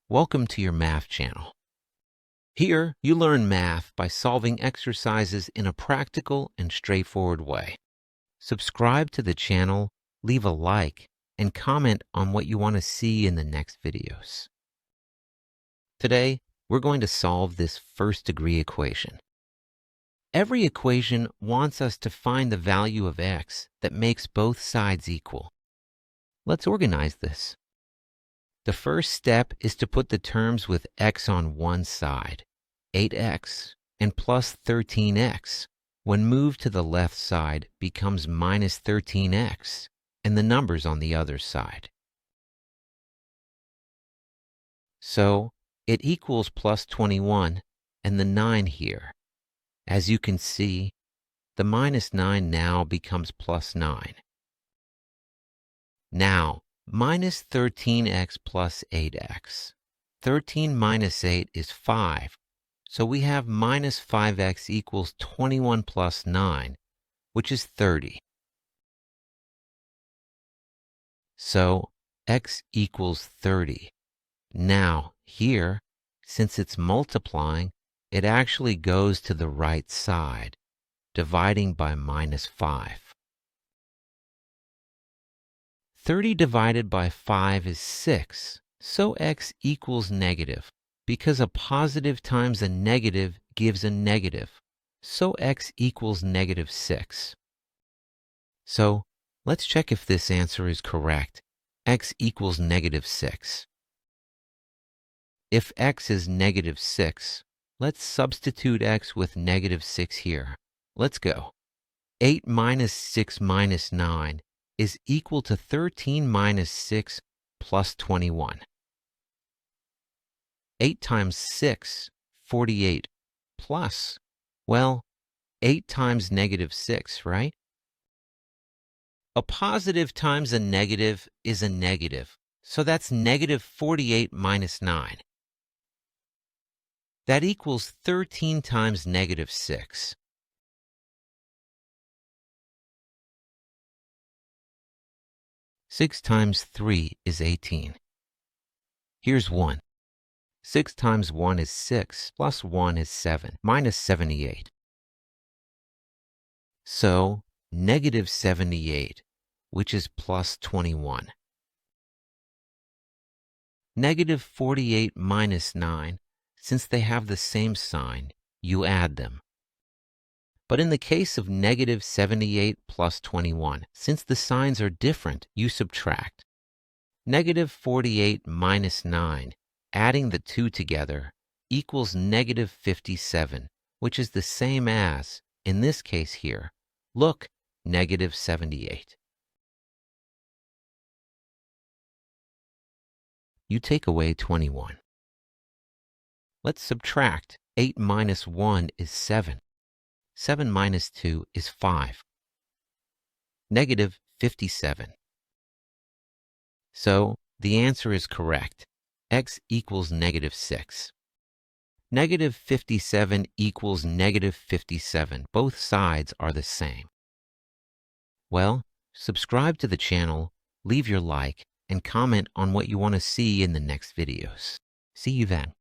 Welcome to your math channel. Here, you learn math by solving exercises in a practical and straightforward way. Subscribe to the channel, leave a like, and comment on what you want to see in the next videos. Today, we're going to solve this first-degree equation. Every equation wants us to find the value of x that makes both sides equal. Let's organize this. The first step is to put the terms with x on one side, 8x, and plus 13x, when moved to the left side becomes minus 13x, and the numbers on the other side. So, it equals plus 21, and the 9 here. As you can see, the minus 9 now becomes plus 9. Now, minus 13x plus 8x. 13 minus 8 is 5, so we have minus 5x equals 21 plus 9, which is 30. So, x equals 30. Now, here, since it's multiplying, it actually goes to the right side, dividing by minus 5. 30 divided by 5 is 6, so x equals negative, because a positive times a negative gives a negative, so x equals negative 6. So, let's check if this answer is correct. X equals negative 6. If x is negative 6, let's substitute x with negative 6 here. Let's go. 8 minus 6 minus 9 is equal to 13 minus 6 plus 21. 8 times 6, 48, plus, well, 8 times negative 6, right? A positive times a negative is a negative, so that's negative 48 minus 9. That equals 13 times negative 6. Six times 3 is 18. Here's 1. 6 times 1 is 6, plus 1 is 7, minus 78. So, negative 78, which is plus 21. Negative 48 minus 9, since they have the same sign, you add them. But in the case of negative 78 plus 21, since the signs are different, you subtract. Negative 48 minus 9, adding the two together, equals negative 57, which is the same as, in this case here, look, negative 78. You take away 21. Let's subtract. 8 minus 1 is 7. 7 minus 2 is 5. Negative 57. So, the answer is correct. X equals negative 6. Negative 57 equals negative 57. Both sides are the same. Well, subscribe to the channel, leave your like, and comment on what you want to see in the next videos. See you then.